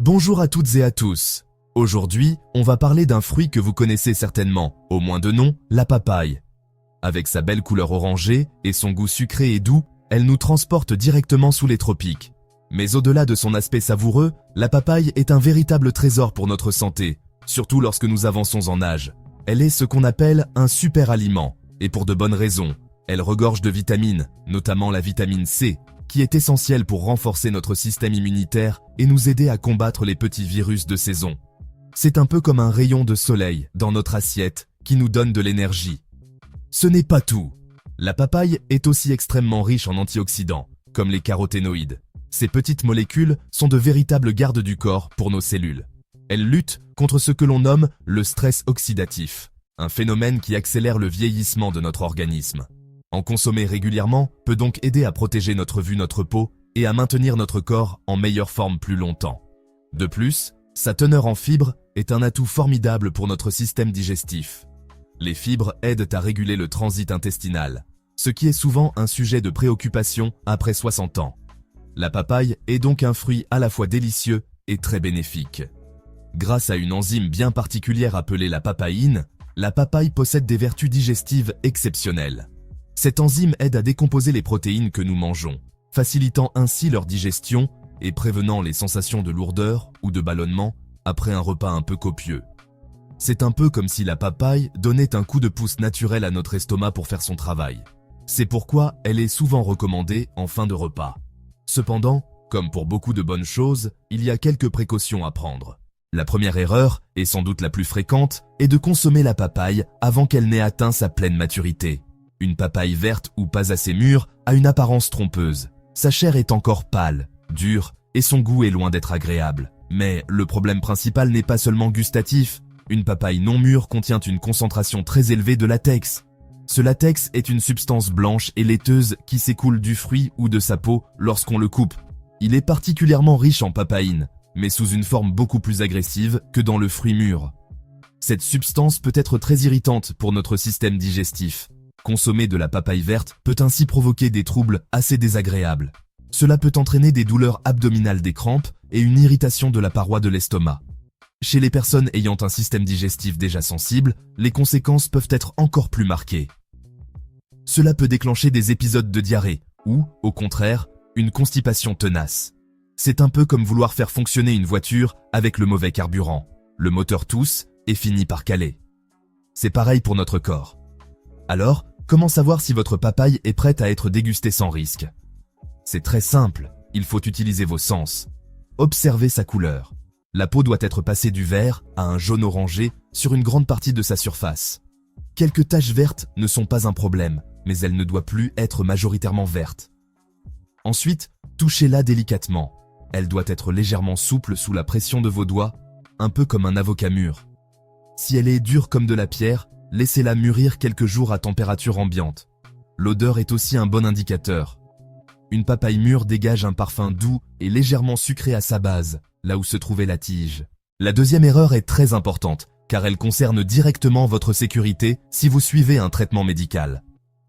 Bonjour à toutes et à tous. Aujourd'hui, on va parler d'un fruit que vous connaissez certainement, au moins de nom, la papaye. Avec sa belle couleur orangée et son goût sucré et doux, elle nous transporte directement sous les tropiques. Mais au-delà de son aspect savoureux, la papaye est un véritable trésor pour notre santé, surtout lorsque nous avançons en âge. Elle est ce qu'on appelle un super aliment, et pour de bonnes raisons. Elle regorge de vitamines, notamment la vitamine C, qui est essentielle pour renforcer notre système immunitaire et nous aider à combattre les petits virus de saison. C'est un peu comme un rayon de soleil dans notre assiette qui nous donne de l'énergie. Ce n'est pas tout. La papaye est aussi extrêmement riche en antioxydants, comme les caroténoïdes. Ces petites molécules sont de véritables gardes du corps pour nos cellules. Elles luttent contre ce que l'on nomme le stress oxydatif, un phénomène qui accélère le vieillissement de notre organisme. En consommer régulièrement peut donc aider à protéger notre vue, notre peau et à maintenir notre corps en meilleure forme plus longtemps. De plus, sa teneur en fibres est un atout formidable pour notre système digestif. Les fibres aident à réguler le transit intestinal, ce qui est souvent un sujet de préoccupation après 60 ans. La papaye est donc un fruit à la fois délicieux et très bénéfique. Grâce à une enzyme bien particulière appelée la papaïne, la papaye possède des vertus digestives exceptionnelles. Cette enzyme aide à décomposer les protéines que nous mangeons, facilitant ainsi leur digestion et prévenant les sensations de lourdeur ou de ballonnement après un repas un peu copieux. C'est un peu comme si la papaye donnait un coup de pouce naturel à notre estomac pour faire son travail. C'est pourquoi elle est souvent recommandée en fin de repas. Cependant, comme pour beaucoup de bonnes choses, il y a quelques précautions à prendre. La première erreur, et sans doute la plus fréquente, est de consommer la papaye avant qu'elle n'ait atteint sa pleine maturité. Une papaye verte ou pas assez mûre a une apparence trompeuse. Sa chair est encore pâle, dure, et son goût est loin d'être agréable. Mais le problème principal n'est pas seulement gustatif. Une papaye non mûre contient une concentration très élevée de latex. Ce latex est une substance blanche et laiteuse qui s'écoule du fruit ou de sa peau lorsqu'on le coupe. Il est particulièrement riche en papaïne, mais sous une forme beaucoup plus agressive que dans le fruit mûr. Cette substance peut être très irritante pour notre système digestif. Consommer de la papaye verte peut ainsi provoquer des troubles assez désagréables. Cela peut entraîner des douleurs abdominales, des crampes et une irritation de la paroi de l'estomac. Chez les personnes ayant un système digestif déjà sensible, les conséquences peuvent être encore plus marquées. Cela peut déclencher des épisodes de diarrhée ou, au contraire, une constipation tenace. C'est un peu comme vouloir faire fonctionner une voiture avec le mauvais carburant. Le moteur tousse et finit par caler. C'est pareil pour notre corps. Alors, comment savoir si votre papaye est prête à être dégustée sans risque? C'est très simple, il faut utiliser vos sens. Observez sa couleur. La peau doit être passée du vert à un jaune orangé sur une grande partie de sa surface. Quelques taches vertes ne sont pas un problème, mais elle ne doit plus être majoritairement verte. Ensuite, touchez-la délicatement. Elle doit être légèrement souple sous la pression de vos doigts, un peu comme un avocat mûr. Si elle est dure comme de la pierre, laissez-la mûrir quelques jours à température ambiante. L'odeur est aussi un bon indicateur. Une papaye mûre dégage un parfum doux et légèrement sucré à sa base, là où se trouvait la tige. La deuxième erreur est très importante, car elle concerne directement votre sécurité si vous suivez un traitement médical.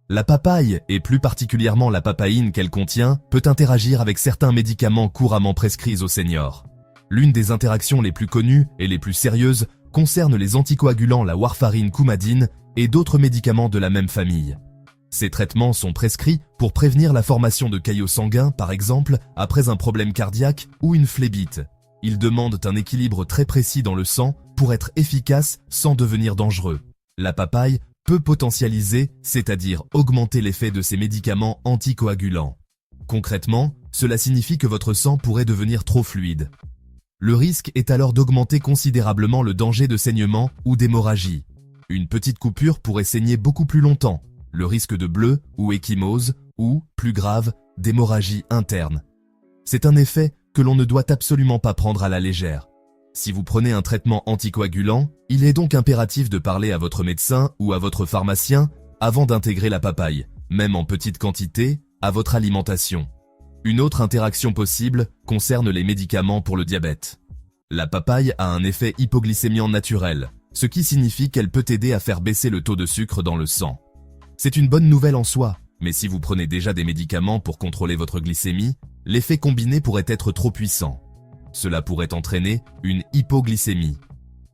La papaye, et plus particulièrement la papaïne qu'elle contient, peut interagir avec certains médicaments couramment prescrits aux seniors. L'une des interactions les plus connues et les plus sérieuses concerne les anticoagulants, la warfarine, coumadine et d'autres médicaments de la même famille. Ces traitements sont prescrits pour prévenir la formation de caillots sanguins, par exemple, après un problème cardiaque ou une phlébite. Ils demandent un équilibre très précis dans le sang pour être efficaces sans devenir dangereux. La papaye peut potentialiser, c'est-à-dire augmenter l'effet de ces médicaments anticoagulants. Concrètement, cela signifie que votre sang pourrait devenir trop fluide. Le risque est alors d'augmenter considérablement le danger de saignement ou d'hémorragie. Une petite coupure pourrait saigner beaucoup plus longtemps, le risque de bleu ou échymose ou, plus grave, d'hémorragie interne. C'est un effet que l'on ne doit absolument pas prendre à la légère. Si vous prenez un traitement anticoagulant, il est donc impératif de parler à votre médecin ou à votre pharmacien avant d'intégrer la papaye, même en petite quantité, à votre alimentation. Une autre interaction possible concerne les médicaments pour le diabète. La papaye a un effet hypoglycémiant naturel, ce qui signifie qu'elle peut aider à faire baisser le taux de sucre dans le sang. C'est une bonne nouvelle en soi, mais si vous prenez déjà des médicaments pour contrôler votre glycémie, l'effet combiné pourrait être trop puissant. Cela pourrait entraîner une hypoglycémie,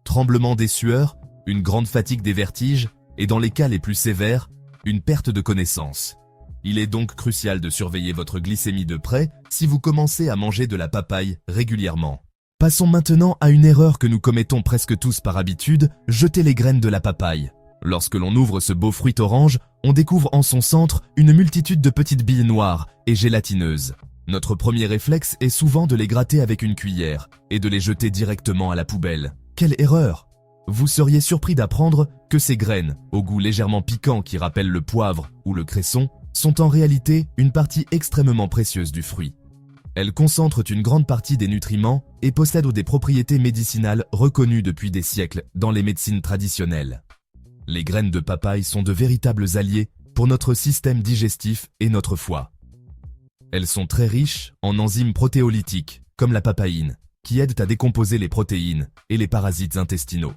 tremblement des sueurs, une grande fatigue des vertiges et dans les cas les plus sévères, une perte de connaissance. Il est donc crucial de surveiller votre glycémie de près si vous commencez à manger de la papaye régulièrement. Passons maintenant à une erreur que nous commettons presque tous par habitude, jeter les graines de la papaye. Lorsque l'on ouvre ce beau fruit orange, on découvre en son centre une multitude de petites billes noires et gélatineuses. Notre premier réflexe est souvent de les gratter avec une cuillère et de les jeter directement à la poubelle. Quelle erreur! Vous seriez surpris d'apprendre que ces graines, au goût légèrement piquant qui rappelle le poivre ou le cresson, sont en réalité une partie extrêmement précieuse du fruit. Elles concentrent une grande partie des nutriments et possèdent des propriétés médicinales reconnues depuis des siècles dans les médecines traditionnelles. Les graines de papaye sont de véritables alliés pour notre système digestif et notre foie. Elles sont très riches en enzymes protéolytiques, comme la papaïne, qui aident à décomposer les protéines et les parasites intestinaux.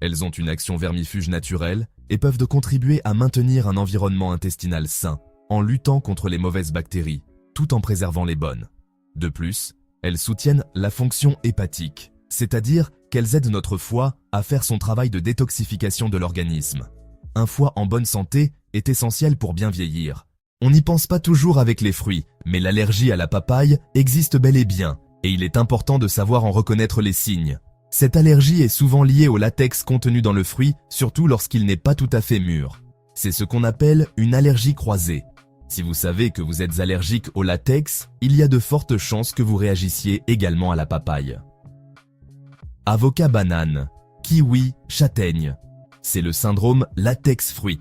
Elles ont une action vermifuge naturelle et peuvent contribuer à maintenir un environnement intestinal sain, en luttant contre les mauvaises bactéries, tout en préservant les bonnes. De plus, elles soutiennent la fonction hépatique, c'est-à-dire qu'elles aident notre foie à faire son travail de détoxification de l'organisme. Un foie en bonne santé est essentiel pour bien vieillir. On n'y pense pas toujours avec les fruits, mais l'allergie à la papaye existe bel et bien, et il est important de savoir en reconnaître les signes. Cette allergie est souvent liée au latex contenu dans le fruit, surtout lorsqu'il n'est pas tout à fait mûr. C'est ce qu'on appelle une allergie croisée. Si vous savez que vous êtes allergique au latex, il y a de fortes chances que vous réagissiez également à la papaye. Avocat banane, kiwi, châtaigne. C'est le syndrome latex fruit.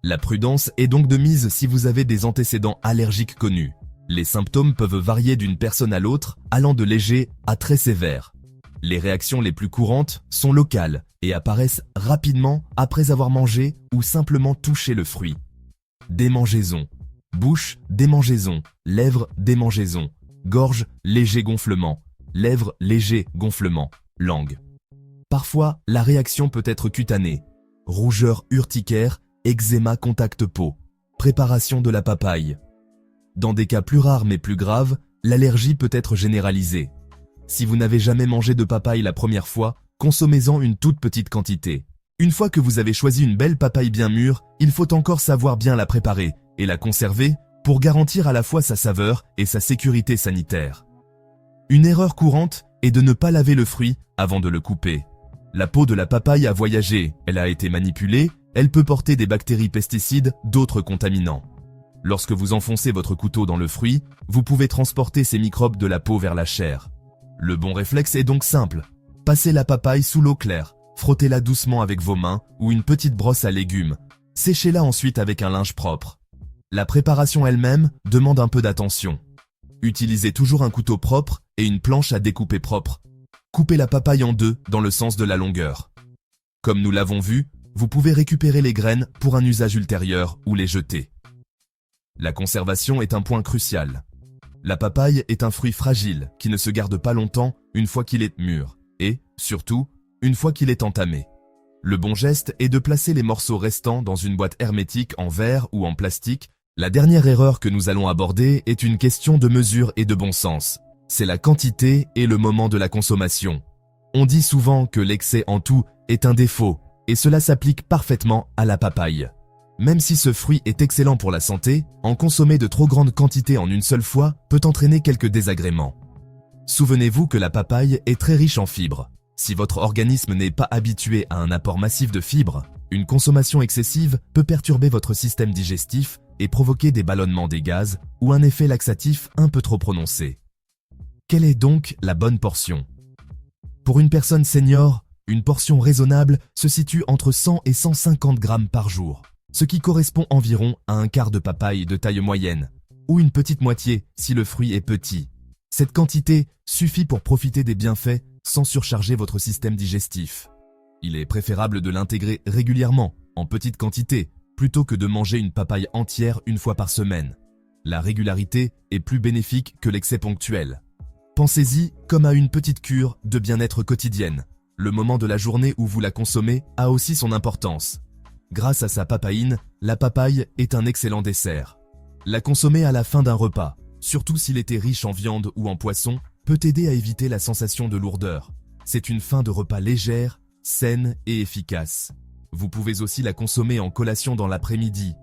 La prudence est donc de mise si vous avez des antécédents allergiques connus. Les symptômes peuvent varier d'une personne à l'autre, allant de légers à très sévères. Les réactions les plus courantes sont locales et apparaissent rapidement après avoir mangé ou simplement touché le fruit. Démangeaison. Bouche, démangeaison. Lèvres, démangeaison. Gorge, léger gonflement. Lèvres, léger gonflement. Langue. Parfois, la réaction peut être cutanée. Rougeur urticaire, eczéma contact peau. Préparation de la papaye. Dans des cas plus rares mais plus graves, l'allergie peut être généralisée. Si vous n'avez jamais mangé de papaye la première fois, consommez-en une toute petite quantité. Une fois que vous avez choisi une belle papaye bien mûre, il faut encore savoir bien la préparer et la conserver pour garantir à la fois sa saveur et sa sécurité sanitaire. Une erreur courante est de ne pas laver le fruit avant de le couper. La peau de la papaye a voyagé, elle a été manipulée, elle peut porter des bactéries pesticides, d'autres contaminants. Lorsque vous enfoncez votre couteau dans le fruit, vous pouvez transporter ces microbes de la peau vers la chair. Le bon réflexe est donc simple. Passez la papaye sous l'eau claire, frottez-la doucement avec vos mains ou une petite brosse à légumes. Séchez-la ensuite avec un linge propre. La préparation elle-même demande un peu d'attention. Utilisez toujours un couteau propre et une planche à découper propre. Coupez la papaye en deux dans le sens de la longueur. Comme nous l'avons vu, vous pouvez récupérer les graines pour un usage ultérieur ou les jeter. La conservation est un point crucial. La papaye est un fruit fragile qui ne se garde pas longtemps une fois qu'il est mûr et, surtout, une fois qu'il est entamé. Le bon geste est de placer les morceaux restants dans une boîte hermétique en verre ou en plastique. La dernière erreur que nous allons aborder est une question de mesure et de bon sens. C'est la quantité et le moment de la consommation. On dit souvent que l'excès en tout est un défaut, et cela s'applique parfaitement à la papaye. Même si ce fruit est excellent pour la santé, en consommer de trop grandes quantités en une seule fois peut entraîner quelques désagréments. Souvenez-vous que la papaye est très riche en fibres. Si votre organisme n'est pas habitué à un apport massif de fibres, une consommation excessive peut perturber votre système digestif et provoquer des ballonnements des gaz ou un effet laxatif un peu trop prononcé. Quelle est donc la bonne portion? Pour une personne senior, une portion raisonnable se situe entre 100 et 150 grammes par jour, ce qui correspond environ à un quart de papaye de taille moyenne, ou une petite moitié si le fruit est petit. Cette quantité suffit pour profiter des bienfaits sans surcharger votre système digestif. Il est préférable de l'intégrer régulièrement, en petite quantité, plutôt que de manger une papaye entière une fois par semaine. La régularité est plus bénéfique que l'excès ponctuel. Pensez-y comme à une petite cure de bien-être quotidienne. Le moment de la journée où vous la consommez a aussi son importance. Grâce à sa papaïne, la papaye est un excellent dessert. La consommer à la fin d'un repas, surtout s'il était riche en viande ou en poisson, peut aider à éviter la sensation de lourdeur. C'est une fin de repas légère, saine et efficace. Vous pouvez aussi la consommer en collation dans l'après-midi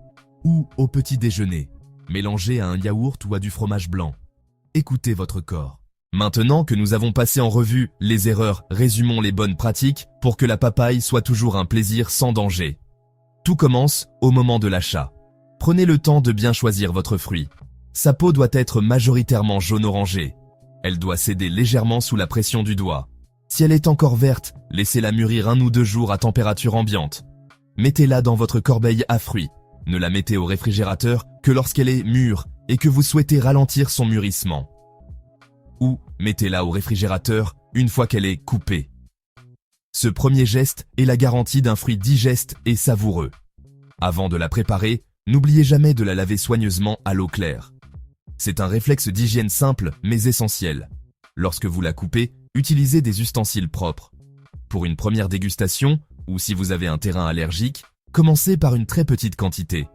ou au petit déjeuner, mélangée à un yaourt ou à du fromage blanc. Écoutez votre corps. Maintenant que nous avons passé en revue les erreurs, résumons les bonnes pratiques pour que la papaye soit toujours un plaisir sans danger. Tout commence au moment de l'achat. Prenez le temps de bien choisir votre fruit. Sa peau doit être majoritairement jaune-orangé. Elle doit céder légèrement sous la pression du doigt. Si elle est encore verte, laissez-la mûrir 1 ou 2 jours à température ambiante. Mettez-la dans votre corbeille à fruits. Ne la mettez au réfrigérateur que lorsqu'elle est mûre et que vous souhaitez ralentir son mûrissement. Ou mettez-la au réfrigérateur une fois qu'elle est coupée. Ce premier geste est la garantie d'un fruit digeste et savoureux. Avant de la préparer, n'oubliez jamais de la laver soigneusement à l'eau claire. C'est un réflexe d'hygiène simple mais essentiel. Lorsque vous la coupez, utilisez des ustensiles propres. Pour une première dégustation, ou si vous avez un terrain allergique, commencez par une très petite quantité.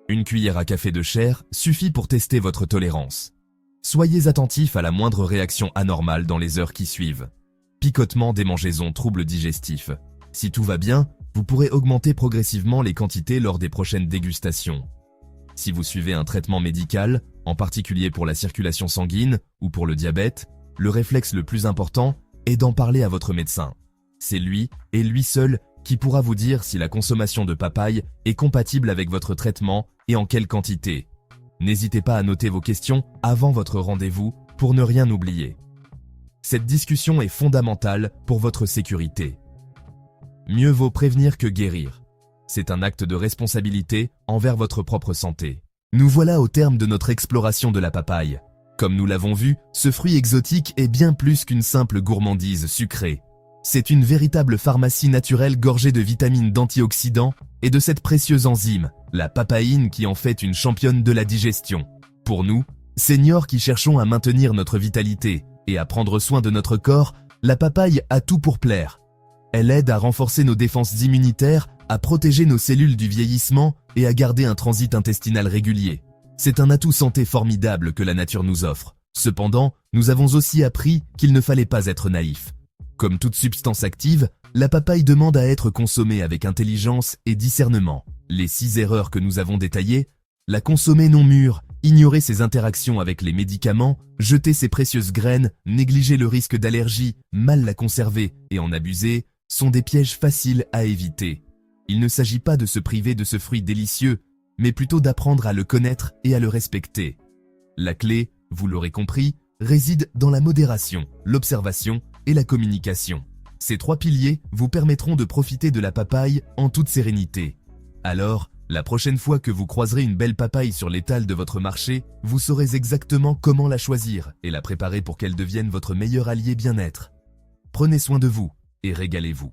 Une cuillère à café de chair suffit pour tester votre tolérance. Soyez attentif à la moindre réaction anormale dans les heures qui suivent. Picotement, démangeaisons, troubles digestifs. Si tout va bien, vous pourrez augmenter progressivement les quantités lors des prochaines dégustations. Si vous suivez un traitement médical, en particulier pour la circulation sanguine ou pour le diabète, le réflexe le plus important est d'en parler à votre médecin. C'est lui, et lui seul, qui pourra vous dire si la consommation de papaye est compatible avec votre traitement et en quelle quantité. N'hésitez pas à noter vos questions avant votre rendez-vous pour ne rien oublier. Cette discussion est fondamentale pour votre sécurité. Mieux vaut prévenir que guérir. C'est un acte de responsabilité envers votre propre santé. Nous voilà au terme de notre exploration de la papaye. Comme nous l'avons vu, ce fruit exotique est bien plus qu'une simple gourmandise sucrée. C'est une véritable pharmacie naturelle gorgée de vitamines, d'antioxydants et de cette précieuse enzyme, la papaïne, qui en fait une championne de la digestion. Pour nous, seniors qui cherchons à maintenir notre vitalité et à prendre soin de notre corps, la papaye a tout pour plaire. Elle aide à renforcer nos défenses immunitaires, à protéger nos cellules du vieillissement et à garder un transit intestinal régulier. C'est un atout santé formidable que la nature nous offre. Cependant, nous avons aussi appris qu'il ne fallait pas être naïf. Comme toute substance active, la papaye demande à être consommée avec intelligence et discernement. Les 6 erreurs que nous avons détaillées, la consommer non mûre, ignorer ses interactions avec les médicaments, jeter ses précieuses graines, négliger le risque d'allergie, mal la conserver et en abuser, sont des pièges faciles à éviter. Il ne s'agit pas de se priver de ce fruit délicieux, mais plutôt d'apprendre à le connaître et à le respecter. La clé, vous l'aurez compris, réside dans la modération, l'observation et la communication. Ces 3 piliers vous permettront de profiter de la papaye en toute sérénité. Alors, la prochaine fois que vous croiserez une belle papaye sur l'étal de votre marché, vous saurez exactement comment la choisir et la préparer pour qu'elle devienne votre meilleur allié bien-être. Prenez soin de vous et régalez-vous.